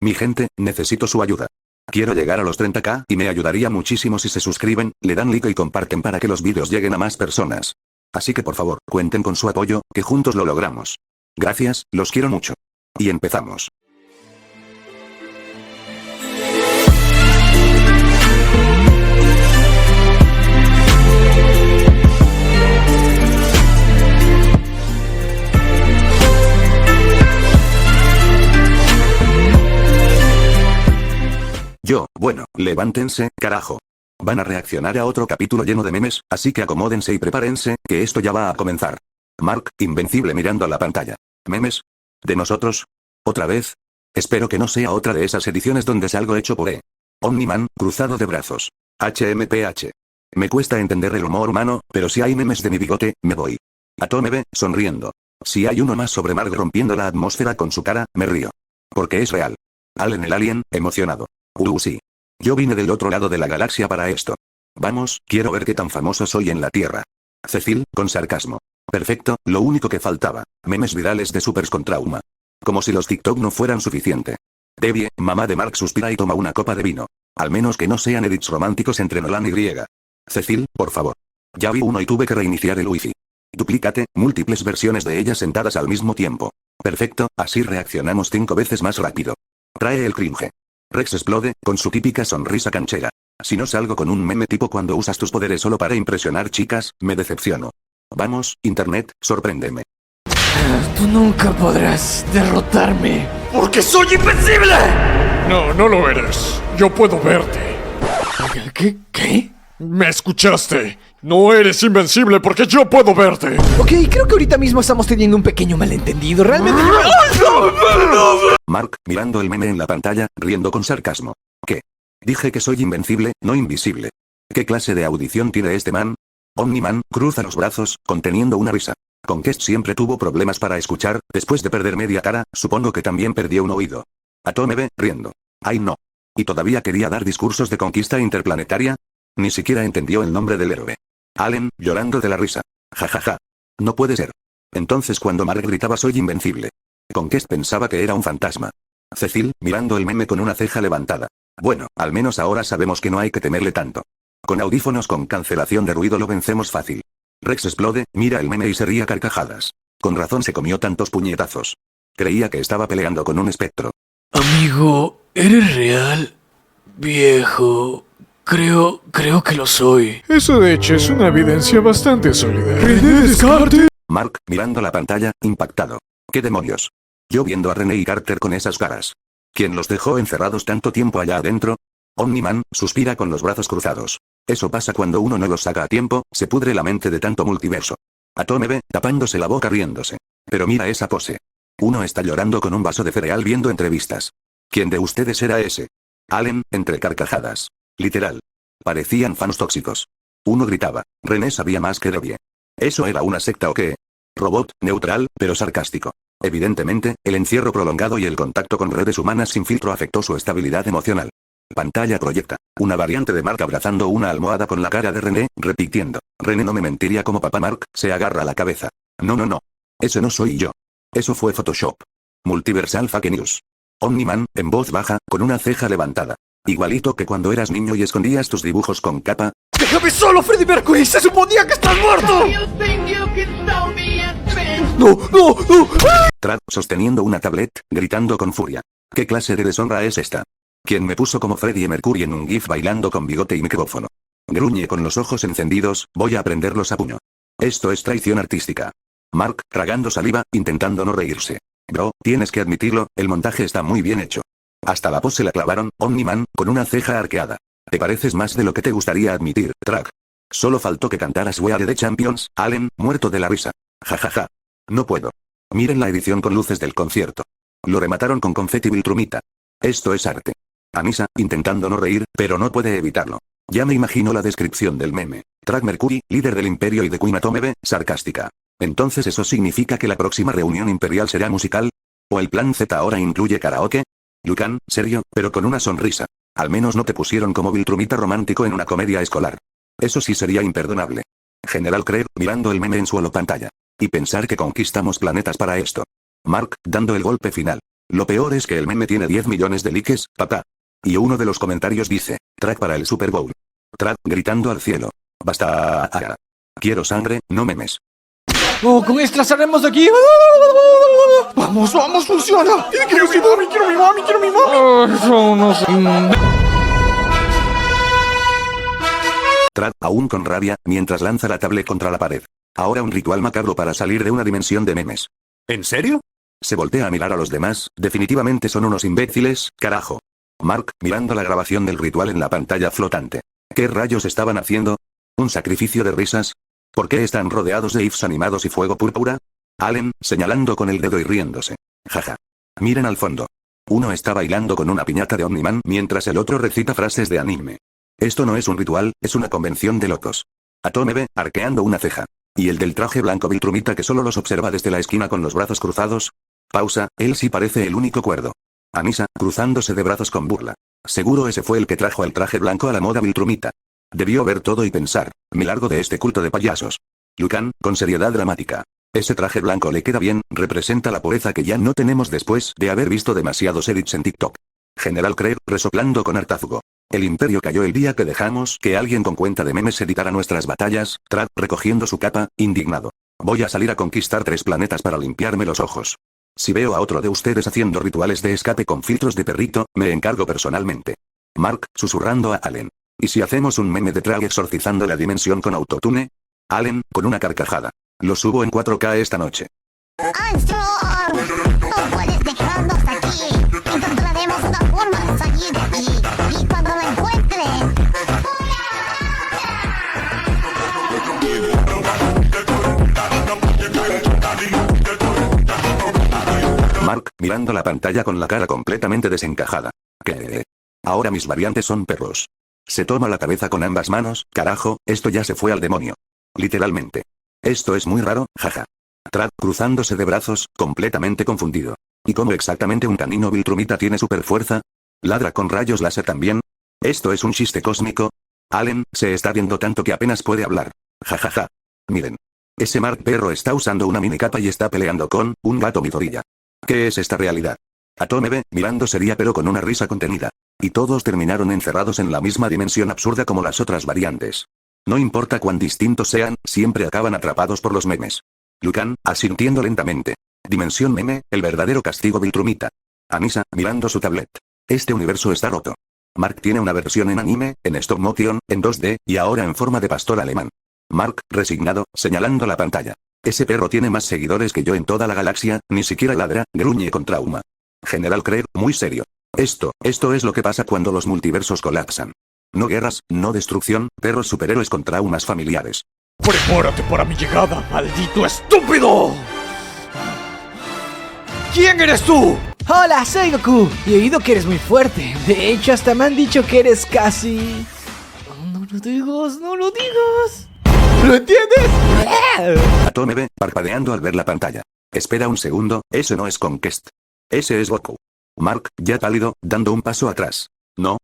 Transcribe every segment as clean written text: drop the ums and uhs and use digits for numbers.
Mi gente, necesito su ayuda. Quiero llegar a los 30k y me ayudaría muchísimo si se suscriben, le dan like y comparten para que los vídeos lleguen a más personas. Así que por favor, cuenten con su apoyo, que juntos lo logramos. Gracias, los quiero mucho. Y empezamos. Bueno, levántense, carajo. Van a reaccionar a otro capítulo lleno de memes, así que acomódense y prepárense, que esto ya va a comenzar. Mark, invencible mirando a la pantalla. ¿Memes? ¿De nosotros? ¿Otra vez? Espero que no sea otra de esas ediciones donde salgo hecho puré. Omniman, cruzado de brazos. HMPH. Me cuesta entender el humor humano, pero si hay memes de mi bigote, me voy. Atomebe, sonriendo. Si hay uno más sobre Mark rompiendo la atmósfera con su cara, me río. Porque es real. Allen el alien, emocionado. Sí. Yo vine del otro lado de la galaxia para esto. Vamos, quiero ver qué tan famoso soy en la Tierra. Cecil, con sarcasmo. Perfecto, lo único que faltaba. Memes virales de supers con trauma. Como si los TikTok no fueran suficiente. Debbie, mamá de Mark, suspira y toma una copa de vino. Al menos que no sean edits románticos entre Nolan y Griega. Cecil, por favor. Ya vi uno y tuve que reiniciar el wifi. Duplícate, múltiples versiones de ellas sentadas al mismo tiempo. Perfecto, así reaccionamos 5 veces más rápido. Trae el cringe. Rex explode, con su típica sonrisa canchera. Si no salgo con un meme tipo cuando usas tus poderes solo para impresionar chicas, me decepciono. Vamos, internet, sorpréndeme. Tú nunca podrás derrotarme. ¡Porque soy invencible! No, no lo eres. Yo puedo verte. ¿Qué? ¿Me escuchaste? No eres invencible porque yo puedo verte. Ok, creo que ahorita mismo estamos teniendo un pequeño malentendido. Realmente... Mark, mirando el meme en la pantalla, riendo con sarcasmo. ¿Qué? Dije que soy invencible, no invisible. ¿Qué clase de audición tiene este man? Omniman, cruza los brazos, conteniendo una risa. Conquest siempre tuvo problemas para escuchar, después de perder media cara, supongo que también perdió un oído. Atomebe, riendo. Ay no. ¿Y todavía quería dar discursos de conquista interplanetaria? Ni siquiera entendió el nombre del héroe. Allen, llorando de la risa. Jajaja. No puede ser. Entonces cuando Mark gritaba soy invencible. Conquest pensaba que era un fantasma. Cecil, mirando el meme con una ceja levantada. Bueno, al menos ahora sabemos que no hay que temerle tanto. Con audífonos con cancelación de ruido lo vencemos fácil. Rex explode, mira el meme y se ríe a carcajadas. Con razón se comió tantos puñetazos. Creía que estaba peleando con un espectro. Amigo, ¿eres real? Viejo... Creo que lo soy. Eso de hecho es una evidencia bastante sólida. ¡René Descartes! Mark, mirando la pantalla, impactado. ¿Qué demonios? Yo viendo a René y Carter con esas caras. ¿Quién los dejó encerrados tanto tiempo allá adentro? Omniman, suspira con los brazos cruzados. Eso pasa cuando uno no los saca a tiempo, se pudre la mente de tanto multiverso. Atomebe, tapándose la boca riéndose. Pero mira esa pose. Uno está llorando con un vaso de cereal viendo entrevistas. ¿Quién de ustedes era ese? Allen, entre carcajadas. Literal. Parecían fans tóxicos. Uno gritaba. René sabía más que Debbie. ¿Eso era una secta o qué? Robot, neutral, pero sarcástico. Evidentemente, el encierro prolongado y el contacto con redes humanas sin filtro afectó su estabilidad emocional. Pantalla proyecta. Una variante de Mark abrazando una almohada con la cara de René, repitiendo. René no me mentiría como papá. Mark, se agarra la cabeza. No. Ese no soy yo. Eso fue Photoshop. Multiversal Fake News. Omniman, en voz baja, con una ceja levantada. Igualito que cuando eras niño y escondías tus dibujos con capa. ¡Déjame solo, Freddie Mercury! ¡Se suponía que estás muerto! ¡No! Trad, sosteniendo una tablet, gritando con furia. ¿Qué clase de deshonra es esta? ¿Quién me puso como Freddie Mercury en un GIF bailando con bigote y micrófono? Gruñe con los ojos encendidos, voy a prenderlos a puño. Esto es traición artística. Mark, tragando saliva, intentando no reírse. Bro, tienes que admitirlo, el montaje está muy bien hecho. Hasta la pose la clavaron, Omniman, con una ceja arqueada. Te pareces más de lo que te gustaría admitir, Track. Solo faltó que cantaras We Are the Champions, Allen, muerto de la risa. Jajaja. No puedo. Miren la edición con luces del concierto. Lo remataron con confeti Viltrumita. Esto es arte. Anissa, intentando no reír, pero no puede evitarlo. Ya me imagino la descripción del meme. Track Mercury, líder del imperio y de Queen Atomebe, sarcástica. Entonces eso significa que la próxima reunión imperial será musical. ¿O el plan Z ahora incluye karaoke? Lucan, serio, pero con una sonrisa. Al menos no te pusieron como Viltrumita romántico en una comedia escolar. Eso sí sería imperdonable. General Craig, mirando el meme en su holopantalla. Y pensar que conquistamos planetas para esto. Mark, dando el golpe final. Lo peor es que el meme tiene 10 millones de likes, papá. Y uno de los comentarios dice, track para el Super Bowl. Track gritando al cielo. Basta. Quiero sangre, no memes. Oh, con extra saldremos de aquí. Vamos, vamos, funciona. Quiero mi mami, quiero mi mami. Eso no sé. Track aún con rabia, mientras lanza la tablet contra la pared. Ahora un ritual macabro para salir de una dimensión de memes. ¿En serio? Se voltea a mirar a los demás, definitivamente son unos imbéciles, carajo. Mark, mirando la grabación del ritual en la pantalla flotante. ¿Qué rayos estaban haciendo? ¿Un sacrificio de risas? ¿Por qué están rodeados de ifs animados y fuego púrpura? Allen, señalando con el dedo y riéndose. Jaja. Miren al fondo. Uno está bailando con una piñata de Omniman mientras el otro recita frases de anime. Esto no es un ritual, es una convención de locos. Atome ve, arqueando una ceja. ¿Y el del traje blanco Viltrumita que solo los observa desde la esquina con los brazos cruzados? Pausa, él sí parece el único cuerdo. Anissa, cruzándose de brazos con burla. Seguro ese fue el que trajo el traje blanco a la moda Viltrumita. Debió ver todo y pensar, me largo de este culto de payasos. Lucan, con seriedad dramática. Ese traje blanco le queda bien, representa la pureza que ya no tenemos después de haber visto demasiados edits en TikTok. General Craig, resoplando con hartazgo. El imperio cayó el día que dejamos que alguien con cuenta de memes editara nuestras batallas, Track recogiendo su capa, indignado. Voy a salir a conquistar 3 planetas para limpiarme los ojos. Si veo a otro de ustedes haciendo rituales de escape con filtros de perrito, me encargo personalmente. Mark, susurrando a Allen. ¿Y si hacemos un meme de Track exorcizando la dimensión con autotune? Allen, con una carcajada. Lo subo en 4K esta noche. ¡Armstrong! ¡No puedes dejarnos aquí! Encontraremos una forma de salir de aquí. Y cuando la encuentren... Mark, mirando la pantalla con la cara completamente desencajada. ¿Qué? Ahora mis variantes son perros. Se toma la cabeza con ambas manos, carajo, esto ya se fue al demonio. Literalmente. Esto es muy raro, jaja. Track cruzándose de brazos, completamente confundido. ¿Y cómo exactamente un canino Viltrumita tiene super fuerza? ¿Ladra con rayos láser también? ¿Esto es un chiste cósmico? Allen, se está viendo tanto que apenas puede hablar. Jajaja. Miren. Ese Mark perro está usando una mini capa y está peleando con un gato midorilla. ¿Qué es esta realidad? Atome ve, mirando seria pero con una risa contenida. Y todos terminaron encerrados en la misma dimensión absurda como las otras variantes. No importa cuán distintos sean, siempre acaban atrapados por los memes. Lucan, asintiendo lentamente. Dimensión meme, el verdadero castigo Viltrumita. Anissa, mirando su tablet. Este universo está roto. Mark tiene una versión en anime, en stop motion, en 2D, y ahora en forma de pastor alemán. Mark, resignado, señalando la pantalla. Ese perro tiene más seguidores que yo en toda la galaxia, ni siquiera ladra, gruñe con trauma. General Craig, muy serio. Esto es lo que pasa cuando los multiversos colapsan. No guerras, no destrucción, perros superhéroes con traumas familiares. ¡Prepárate para mi llegada, maldito estúpido! ¿Quién eres tú? Hola, soy Goku. Y he oído que eres muy fuerte. De hecho, hasta me han dicho que eres casi... No lo digas, no lo digas. ¿Lo entiendes? Atome ve, parpadeando al ver la pantalla. Espera un segundo, ese no es Conquest. Ese es Goku. Mark, ya pálido, dando un paso atrás. No,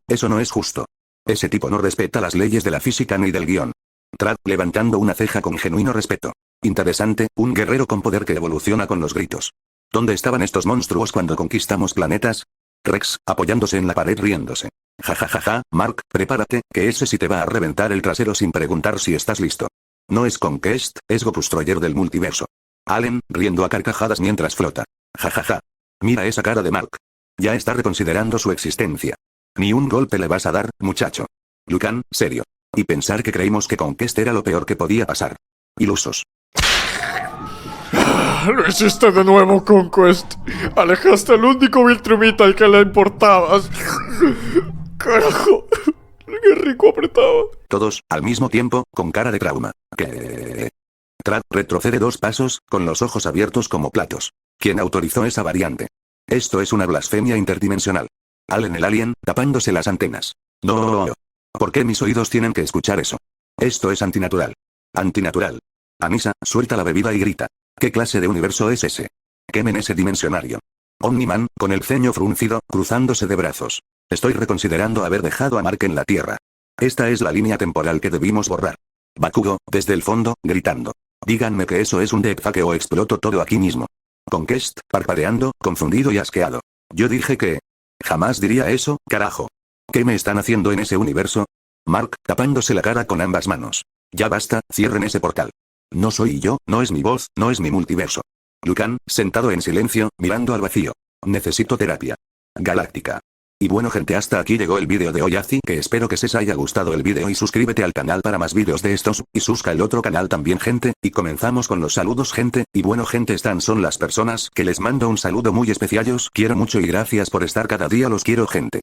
eso no es justo. Ese tipo no respeta las leyes de la física ni del guión. Track, levantando una ceja con genuino respeto. Interesante, un guerrero con poder que evoluciona con los gritos. ¿Dónde estaban estos monstruos cuando conquistamos planetas? Rex, apoyándose en la pared riéndose. Jajajaja, Mark, prepárate, que ese sí te va a reventar el trasero sin preguntar si estás listo. No es Conquest, es Gokustroyer del multiverso. Allen, riendo a carcajadas mientras flota. Jajaja. Mira esa cara de Mark. Ya está reconsiderando su existencia. Ni un golpe le vas a dar, muchacho. Lucan, serio. Y pensar que creímos que Conquest era lo peor que podía pasar. Ilusos. Lo hiciste de nuevo, Conquest. Alejaste al único Viltrumita al que le importabas. Carajo. Qué rico apretaba. Todos, al mismo tiempo, con cara de trauma. ¿Qué? Track retrocede 2 pasos, con los ojos abiertos como platos. ¿Quién autorizó esa variante? Esto es una blasfemia interdimensional. Allen el alien, tapándose las antenas. No. ¿Por qué mis oídos tienen que escuchar eso? Esto es antinatural. Antinatural. Anissa, suelta la bebida y grita. ¿Qué clase de universo es ese? ¿Qué men ese dimensionario? Omniman, con el ceño fruncido, cruzándose de brazos. Estoy reconsiderando haber dejado a Mark en la Tierra. Esta es la línea temporal que debimos borrar. Bakugo, desde el fondo, gritando. Díganme que eso es un deepfake o exploto todo aquí mismo. Conquest, parpadeando, confundido y asqueado. Yo dije que... Jamás diría eso, carajo. ¿Qué me están haciendo en ese universo? Mark, tapándose la cara con ambas manos. Ya basta, cierren ese portal. No soy yo, no es mi voz, no es mi multiverso. Lucan, sentado en silencio, mirando al vacío. Necesito terapia. Galáctica. Y bueno gente, hasta aquí llegó el vídeo de hoy, así que espero que se os haya gustado el vídeo y suscríbete al canal para más vídeos de estos, y susca el otro canal también gente, y comenzamos con los saludos gente, y bueno gente, estas son las personas que les mando un saludo muy especial, os quiero mucho y gracias por estar cada día, los quiero gente.